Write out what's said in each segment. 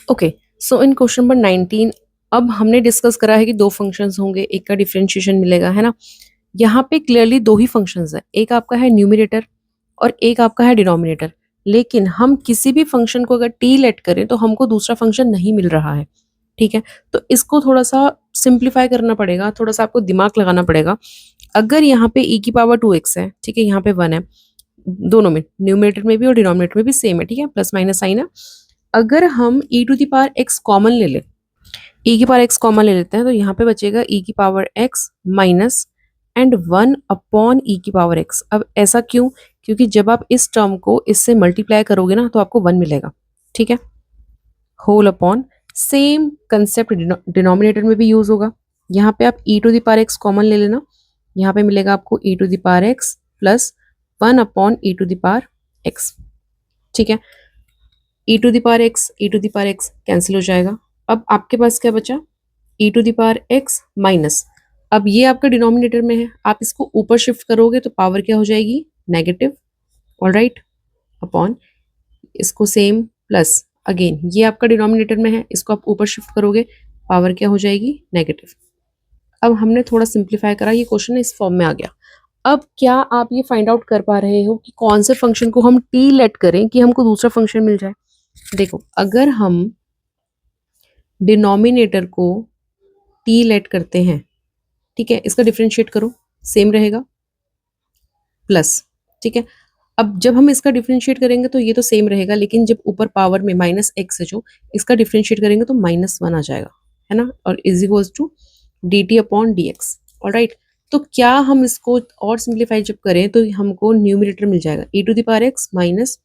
Okay, सो इन question number 19 अब हमने discuss करा है कि दो फंक्शंस होंगे, एक का डिफरेंशिएशन मिलेगा, है ना? यहाँ पे क्लियरली दो ही फंक्शंस है, एक आपका है न्यूमरेटर और एक आपका है डिनोमिनेटर। लेकिन हम किसी भी फंक्शन को अगर टी लेट करें तो हमको दूसरा फंक्शन नहीं मिल रहा है, ठीक है? तो इसको थोड़ा सा सिंप्लीफाई करना पड़ेगा, थोड़ा सा आपको दिमाग लगाना पड़ेगा। अगर यहाँ पे e की पावर 2x है, ठीक है, यहाँ पे 1 है, दोनों में न्यूमरेटर में भी और डिनोमिनेटर में भी सेम है, ठीक है, प्लस माइनस साइन है। अगर हम e to the power x common ले लें, e की पावर x कॉमन ले लेते हैं, तो यहाँ पे बचेगा e की power x minus and 1 upon e की पावर x। अब ऐसा क्यों? क्योंकि जब आप इस टर्म को इससे मल्टीप्लाई करोगे ना तो आपको 1 मिलेगा, ठीक है, whole upon. Same concept denominator में भी यूज होगा। यहाँ पे आप e to the power x common ले लेना, यहाँ पे मिलेगा आपको e to the power x plus 1 upon e to the power x, ठीक है। e to the power x cancel हो जाएगा। अब आपके पास क्या बचा? e to the power x minus, अब ये आपका डिनोमिनेटर में है, आप इसको ऊपर शिफ्ट करोगे तो पावर क्या हो जाएगी? नेगेटिव, ऑलराइट, अपॉन इसको सेम प्लस, अगेन ये आपका डिनोमिनेटर में है, इसको आप ऊपर शिफ्ट करोगे, पावर क्या हो जाएगी? नेगेटिव। अब हमने थोड़ा सिंप्लीफाई करा, ये क्वेश्चन इस फॉर्म में आ गया। अब क्या आप ये फाइंड आउट कर पा रहे हो कि कौन से फंक्शन को हम टी लेट करें कि हमको दूसरा फंक्शन मिल जाए? देखो, अगर हम डिनोमिनेटर को टी लेट करते हैं, ठीक है, इसका डिफरेंशिएट करो, सेम रहेगा, प्लस, ठीक है। अब जब हम इसका डिफरेंशिएट करेंगे तो ये तो सेम रहेगा, लेकिन जब ऊपर पावर में माइनस एक्स है जो, इसका डिफरेंशिएट करेंगे तो -1 आ जाएगा, है ना, और is equals to d t upon d x, alright. तो क्या हम इसको और सिंप्लीफाई जब करें तो हमको न्यूमरेटर मिल जाएगा e to the power x minus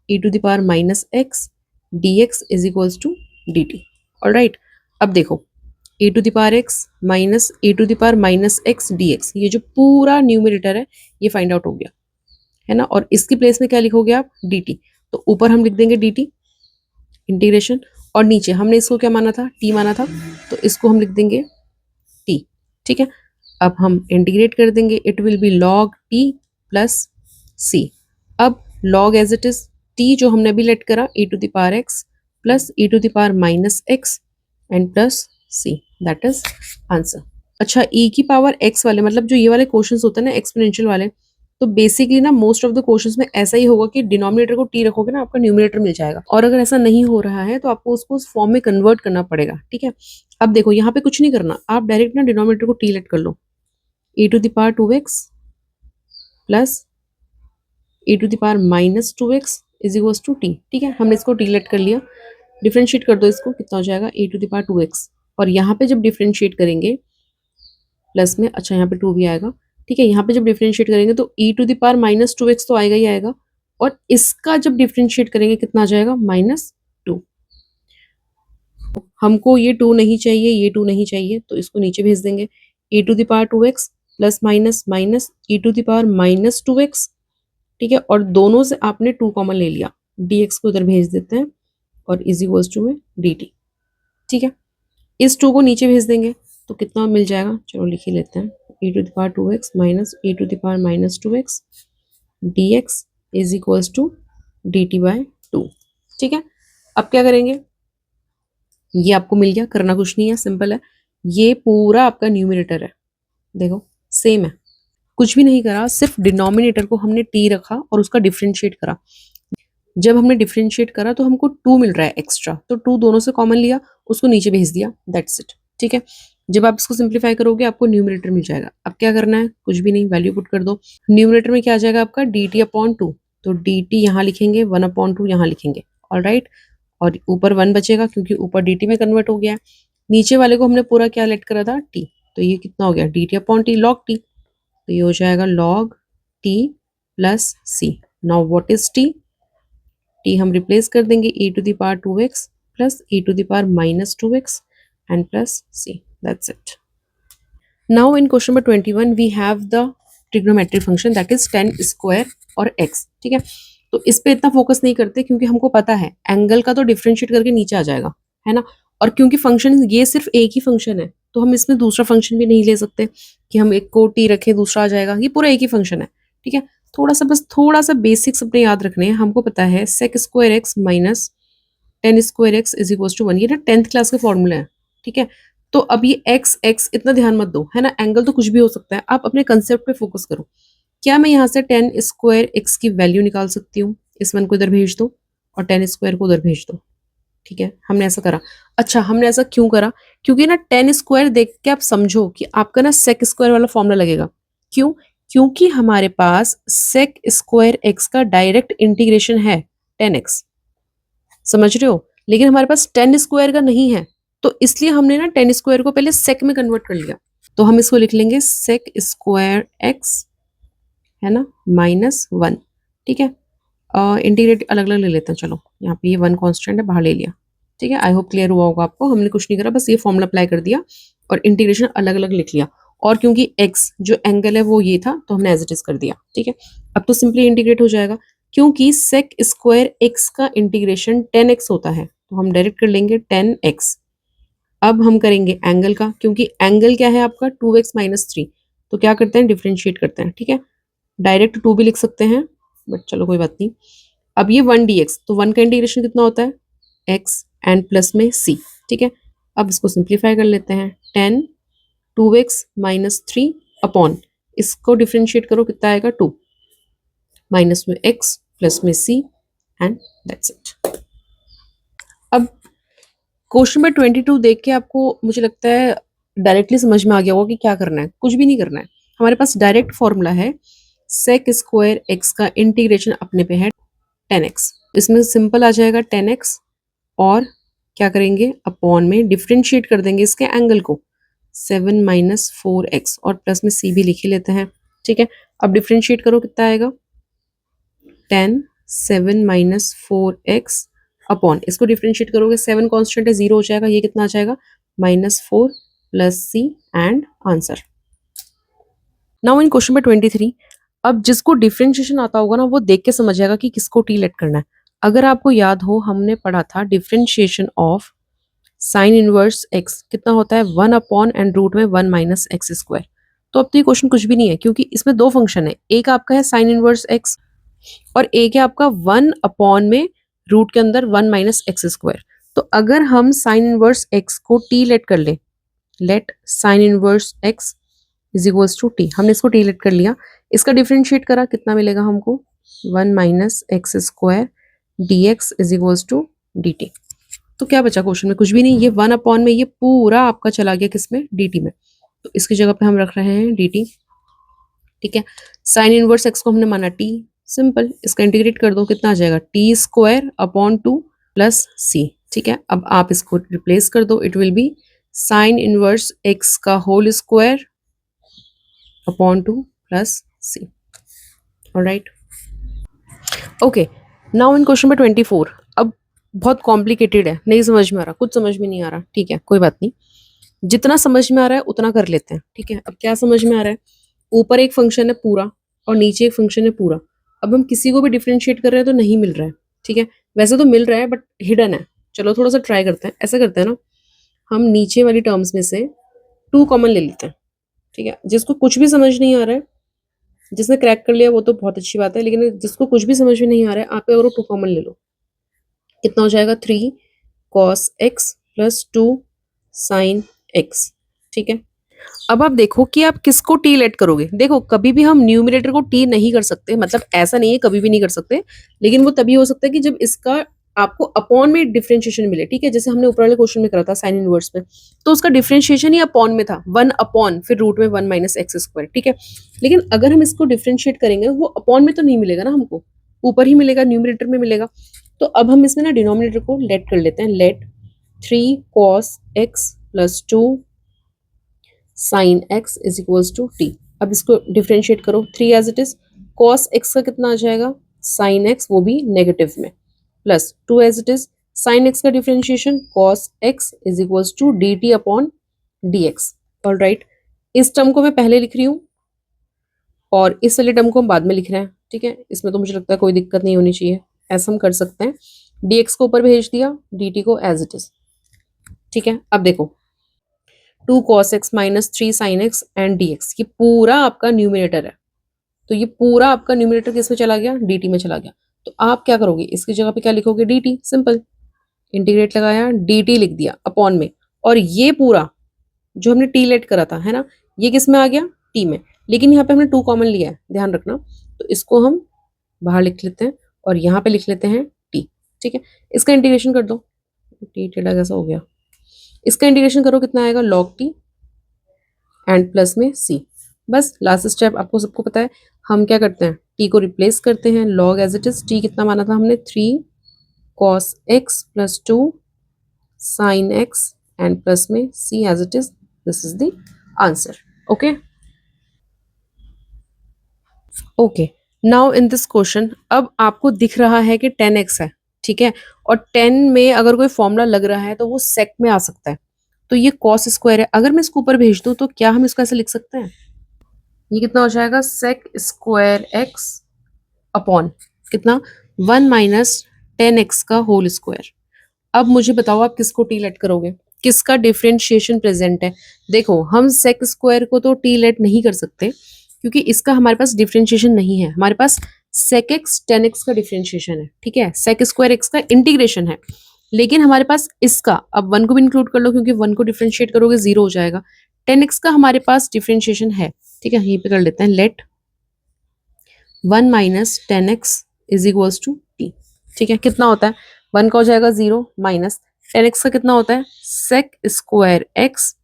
e to the power minus x d x is equals to d t, alright. अब देखो, e to the power x minus e to the power minus x d x, ये जो पूरा numerator है ये find out हो गया, है ना, और इसकी प्लेस में क्या लिखोगे आप? dt। तो ऊपर हम लिख देंगे dt इंटीग्रेशन, और नीचे हमने इसको क्या माना था? t माना था, तो इसको हम लिख देंगे t, ठीक है। अब हम इंटीग्रेट कर देंगे, it will be log t plus c। अब log as it is t जो हमने अभी लेट करा e to the power x plus e to the power minus x and plus c, that is answer. अच्छा, e की power x वाले, मतलब जो ये वाले क्वेश्चंस होते हैं ना एक्सपोनेंशियल वाले, तो बेसिकली ना मोस्ट ऑफ द क्वेश्चंस में ऐसा ही होगा कि डिनोमिनेटर को टी रखोगे ना, आपका न्यूमरेटर मिल जाएगा। और अगर ऐसा नहीं हो रहा है तो आपको उसको उस फॉर्म में कन्वर्ट करना पड़ेगा, ठीक है। अब देखो, यहाँ पे कुछ नहीं करना, आप डायरेक्ट ना डिनोमिनेटर को टी लेट कर लो, e to the power 2x plus e to the power minus 2x is equals to t, ठीक है। हमने इसको टी लेट कर लिया, डिफ्रेंशिएट कर दो इसको, कितना हो जाएगा? e to the power 2x, और यहाँ पे जब डिफ्रेंशिएट करेंगे प्लस में, अच्छा यहाँ पे 2 भी आएगा, ठीक है, यहाँ पे जब डिफरेंशिएट करेंगे तो e to the power minus 2x तो आएगा ही आएगा, और इसका जब डिफरेंशिएट करेंगे कितना आ जाएगा? -2। हमको ये 2 नहीं चाहिए, ये 2 नहीं चाहिए, तो इसको नीचे भेज देंगे, e to the power 2x plus minus minus e to the power minus 2x, ठीक है, और दोनों से आपने 2 कॉमन ले लिया, dx को उधर भेज देते हैं, और इज इक्वल्स टू में dt, ठीक है। इस 2 को नीचे भेज देंगे तो कितना मिल जाएगा? चलो लिख ही लेते हैं, e to the power 2x minus e to the power minus 2x dx is equals to dt by 2, ठीक है। अब क्या करेंगे? ये आपको मिल गया, करना कुछ नहीं है, सिंपल है, ये पूरा आपका न्यूमरेटर है, देखो सेम है, कुछ भी नहीं करा, सिर्फ डिनोमिनेटर को हमने t रखा और उसका डिफरेंशिएट करा। जब हमने डिफरेंशिएट करा तो हमको 2 मिल रहा है एक्स्ट्रा, तो 2 दोनों से कॉमन लिया, उसको नीचे भेज दिया, दैट्स इट, ठीक है। जब आप इसको सिंप्लीफाई करोगे आपको न्यूमरेटर मिल जाएगा। अब क्या करना है? कुछ भी नहीं, वैल्यू पुट कर दो। न्यूमरेटर में क्या आ जाएगा आपका? dt अपॉन 2, तो dt यहाँ लिखेंगे, 1 अपॉन 2 यहाँ लिखेंगे, ऑलराइट, और ऊपर 1 बचेगा क्योंकि ऊपर dt में कन्वर्ट हो गया है। नीचे वाले को हमने पूरा क्या लेट करा था? t, तो ये कितना हो गया? dt upon t log t, तो ये हो जाएगा log t plus c। Now what is t? t हम रिप्लेस कर देंगे e to the power 2x plus e to the power minus 2x and plus c, that's it. Now in question number 21 we have the trigonometric function that is tan square और x, ठीक है। तो इस पे इतना focus नहीं करते क्योंकि हमको पता है एंगल का तो डिफरेंशिएट करके नीचे आ जाएगा, है ना, और क्योंकि फंक्शन ये सिर्फ एक ही फंक्शन है तो हम इसमें दूसरा फंक्शन भी नहीं ले सकते कि हम एक को टी रखें दूसरा आ जाएगा, ये पूरा एक ही फंक्शन है, ठीक है। थोड़ा सा बेसिक्स अपने याद रखने हैं। हमको पता है sec square x minus 10 square x is equal to 1, ये ना 10th क्लास के फॉर्मूला है, ठीक है। तो अब ये एक्स एक्स इतना ध्यान मत दो, है ना, एंगल तो कुछ भी हो सकता है, आप अपने कंसेप्ट पे फोकस करो। क्या मैं यहाँ से 10 स्क्वायर एक्स की वैल्यू निकाल सकती हूँ? इस 1 को इधर भेज दो और 10 स्क्वायर को उधर भेज दो, ठीक है, हमने ऐसा करा। अच्छा, हमने ऐसा क्यों करा? क्योंकि ना 10 स्क्वायर देख के आप समझो कि आपका ना सेक स्क्वायर वाला फॉर्मूला लगेगा। क्यों? क्योंकि हमारे पास सेक स्क्वायर एक्स का डायरेक्ट इंटीग्रेशन है 10x, समझ रहे हो, लेकिन हमारे पास 10 स्क्वायर का नहीं है, तो इसलिए हमने ना 10 स्क्वायर को पहले सेक में कन्वर्ट कर लिया। तो हम इसको लिख लेंगे सेक स्क्वायर एक्स, है ना, -1, ठीक है। इंटीग्रेट अलग अलग ले लेते हैं, चलो यहाँ पे ये 1 कांस्टेंट है, बाहर ले लिया, ठीक है। आई होप क्लियर हुआ होगा आपको, हमने कुछ नहीं करा, बस ये फॉर्मूला अप्लाई कर दिया और इंटीग्रेशन अलग अलग लिख लिया। और क्योंकि x जो एंगल है वो ये था, तो हमने एज इट इज कर दिया, ठीक है। अब तो सिंपली इंटीग्रेट हो जाएगा, क्योंकि सेक स्क्वायर एक्स का इंटीग्रेशन 10x होता है, तो हम डायरेक्ट कर लेंगे 10x। अब हम करेंगे एंगल का, क्योंकि एंगल क्या है आपका 2x - 3, तो क्या करते हैं, डिफ्रेंशिएट करते हैं, ठीक है। डायरेक्ट 2 भी लिख सकते हैं, बट चलो कोई बात नहीं। अब ये 1 dx, तो 1 का इंटीग्रेशन कितना होता है, x एंड प्लस में c, ठीक है। अब इसको सिंप्लीफाई कर लेते हैं, 10 2x - 3 अपॉन, इसको डिफ्रेंशिएट करो, कितना आएगा 2, माइनस में x प्लस में c एंड दैट्स इट। अब क्वेश्चन में 22 देख के आपको मुझे लगता है डायरेक्टली समझ में आ गया होगा कि क्या करना है, कुछ भी नहीं करना है। हमारे पास डायरेक्ट फॉर्मूला है, सेक स्क्वायर एक्स का इंटीग्रेशन अपने पे है 10x, इसमें सिंपल आ जाएगा 10x, और क्या करेंगे, अपॉन में डिफ्रेंशिएट कर देंगे इसके एंगल को, 7 - 4x, और प्लस में c भी लिख ही लेते हैं, ठीक है। अब डिफ्रेंशिएट करो, कितना आएगा, 10 7 - 4x अपॉन, इसको डिफ्रेंशिएट करोगे, 7 कांस्टेंट है, 0 हो जाएगा, ये कितना आ जाएगा, -4 plus c and answer. Now in question में 23, अब जिसको डिफरेंशिएशन आता होगा ना वो देख के समझ जाएगा कि किसको टी लेट करना है। अगर आपको याद हो, हमने पढ़ा था differentiation of sine inverse x कितना होता है, 1 अपॉन एंड रूट में 1 - x स्क्वायर। तो अब तो ये क्वेश्चन कुछ भी नहीं है, क्योंकि इसमें दो फंक्शन है, एक आपका है साइन इनवर्स एक्स और एक है आपका 1 अपॉन में रूट के अंदर 1 - x स्क्वायर। तो अगर हम साइन इनवर्स एक्स को टी लेट कर ले, let sine inverse x is equals to t, हमने इसको टी लेट कर लिया, इसका डिफरेंशिएट करा, कितना मिलेगा हमको, 1 - x square dx is equals to dt। तो क्या बचा क्वेश्चन में, कुछ भी नहीं, ये 1 अपॉन में ये पूरा आपका चला गया किसमें, dt में, तो इसकी जगह पे हम रख रहे हैं dt, ठीक है। साइन इनवर्स x को हमने माना t, सिंपल, इसका इंटीग्रेट कर दो, कितना आ जाएगा, t square upon 2 plus c, ठीक है। अब आप इसको रिप्लेस कर दो, it will be sine inverse x का whole square upon 2 plus c, alright. Okay, now in question में 24, अब बहुत कॉम्प्लिकेटेड है, नहीं समझ में आ रहा, कुछ समझ में नहीं आ रहा, ठीक है, कोई बात नहीं, जितना समझ में आ रहा है उतना कर लेते हैं, ठीक है। अब क्या समझ में आ रहा है, ऊपर एक फंक्शन है पूरा और नीचे एक फंक्शन है पूरा, अब हम किसी को भी डिफरेंशिएट कर रहे हैं तो नहीं मिल रहा है, ठीक है। वैसे तो मिल रहा है बट हिडन है, चलो थोड़ा सा ट्राई करते हैं, ऐसा करते हैं ना, हम नीचे वाली टर्म्स में से 2 कॉमन ले लेते हैं, ठीक है। जिसको कुछ भी समझ नहीं आ रहा है, जिसने क्रैक कर लिया वो तो बहुत अच्छी बात है, लेकिन जिसको कुछ भी समझ में नहीं आ रहा है, आप और 2 कॉमन ले लो, कितना हो जाएगा, 3 cos x plus 2 sin x, ठीक है। अब आप देखो कि आप किसको टी लेट करोगे, देखो कभी भी हम न्यूमरेटर को टी नहीं कर सकते, मतलब ऐसा नहीं है कभी भी नहीं कर सकते, लेकिन वो तभी हो सकता है कि जब इसका आपको अपॉन में डिफरेंशिएशन मिले, ठीक है। जैसे हमने ऊपर वाले क्वेश्चन में करा था साइन इनवर्स में, तो उसका डिफरेंशिएशन ही अपॉन में था, 1 अपॉन फिर रूट में 1 - x स्क्वायर, ठीक है। लेकिन अगर हम इसको डिफरेंशिएट करेंगे, वो अपॉन में तो नहीं मिलेगा ना हमको, ऊपर ही मिलेगा, न्यूमरेटर में मिलेगा। तो अब हम इसमें ना डिनोमिनेटर को लेट कर लेते हैं, let 3 cos x plus 2 sin x is equals to t. अब इसको डिफरेंशिएट करो, 3 as it is, cos x का कितना आ जाएगा, sin x वो भी नेगेटिव में, plus 2 as it is, sin x का differentiation cos x is equals to dt upon dx, alright. इस टर्म को मैं पहले लिख रही हूँ और इस वाले टर्म को हम बाद में लिख रहे हैं, ठीक है। इसमें तो मुझे लगता है कोई दिक्कत नहीं होनी चाहिए, ऐसा हम कर सकते हैं, dx को ऊपर भेज दिया, dt को एज इट इज, ठीक है। अब देखो 2 cos x minus 3 sin x and dx, ये पूरा आपका न्यूमिनेटर है, तो ये पूरा आपका न्यूमिनेटर किस में चला गया, dt में चला गया। तो आप क्या करोगे, इसकी जगह पे क्या लिखोगे, dt, सिंपल, इंटीग्रेट लगाया, डी टी लिख दिया अपॉन में, और ये पूरा जो हमने टी लेट करा था है ना, ये किस में आ गया, टी में, लेकिन यहाँ पे हमने 2 कॉमन लिया है, ध्यान रखना। तो इसको हम बाहर लिख लेते हैं और यहाँ पे लिख लेते हैं टी। ठीक है, इसका इंटीग्रेशन कर दो, टी टेढ़ा कैसा हो गया, इसका इंटीग्रेशन करो, कितना आएगा, लॉग टी एंड प्लस में सी। बस लास्ट स्टेप आपको सबको पता है, हम क्या करते हैं, टी को रिप्लेस करते हैं, log as it is, t कितना माना था हमने, 3 cos x plus 2 sin x and plus में c as it is, this is the answer. Okay okay, now in this question अब आपको दिख रहा है कि 10x है, ठीक है, और 10 में अगर कोई फॉर्मूला लग रहा है तो वो सेक में आ सकता है, तो ये कॉस स्क्वायर है, अगर मैं इसको ऊपर भेज दूं तो क्या हम इसको ऐसे लिख सकते हैं, ये कितना हो जाएगा, सेक स्क्वायर एक्स अपॉन कितना, 1 माइनस 10x का होल स्क्वायर। अब मुझे बताओ आप किसको टी लेट करोगे, किसका डिफरेंशिएशन प्रेजेंट है। देखो हम सेक स्क्वायर को तो टी लेट नहीं कर सकते क्योंकि इसका हमारे पास डिफरेंशिएशन नहीं है, हमारे पास सेक एक्स 10x का डिफरेंशिएशन है, ठीक है, सेक स्क्वायर एक्स का इंटीग्रेशन है, लेकिन हमारे पास इसका, अब 1 को भी इंक्लूड कर लो क्योंकि 1 को डिफरेंशिएट करोगे 0 हो जाएगा, 10x का हमारे पास डिफरेंशिएशन है, ठीक है, यहीं पे कर लेते हैं, let 1 minus 10x is equals to t. ठीक है, कितना होता है, 1 का हो जाएगा 0 माइनस 10x का कितना होता है, sec square x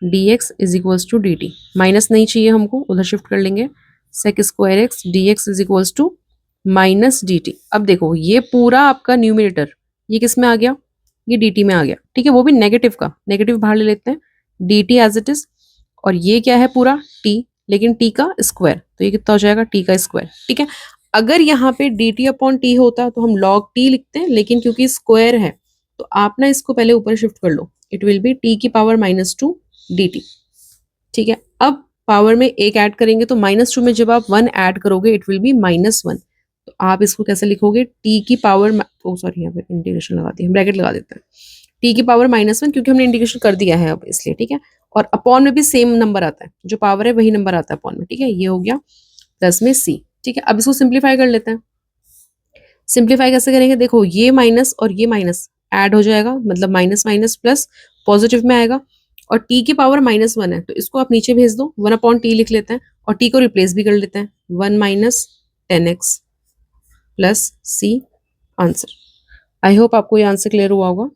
d x is equals to d t, minus नहीं चाहिए हमको, उधर शिफ्ट कर लेंगे, sec square x d x is equals to minus d t. अब देखो ये पूरा आपका न्यूमिनेटर ये किस में आ गया, ये डी टी में आ गया, ठीक है, वो भी नेगेटिव का, नेगेटिव बाहर ले लेते हैं, d t as it is, और ये क्या है पूरा टी, लेकिन टी का स्क्वायर, तो ये कितना हो जाएगा, टी का स्क्वायर। ठीक है, अगर यहाँ पे डी टी अपॉन टी होता तो हम लॉग टी लिखते हैं, लेकिन क्योंकि स्क्वायर है तो आप ना इसको पहले ऊपर शिफ्ट कर लो, इट विल बी टी की पावर -2 डी टी। ठीक है, अब पावर में एक ऐड करेंगे तो -2 में जब आप 1 ऐड करोगे इट विल बी -1, तो आप इसको कैसे लिखोगे, टी की पावर, ओ सॉरी यहाँ पे इंटीग्रेशन लगा दिया, ब्रैकेट लगा देते हैं, टी की पावर -1 क्योंकि हमने इंटीग्रेशन कर दिया है अब इसलिए, ठीक है, और अपॉन में भी सेम नंबर आता है, जो पावर है वही नंबर आता है अपॉन में, ठीक है, ये हो गया प्लस में सी। ठीक है, अब इसको सिंप्लीफाई कर लेते हैं, सिंप्लीफाई कैसे करेंगे, देखो ये माइनस और ये माइनस ऐड हो जाएगा, मतलब माइनस माइनस प्लस पॉजिटिव में आएगा, और टी की पावर -1 है तो इसको आप नीचे भेज दो, 1 अपॉन टी लिख लेते हैं, और टी को रिप्लेस भी कर लेते हैं, 1 minus 10x plus c, answer. I hope आपको ये आंसर क्लियर हुआ होगा।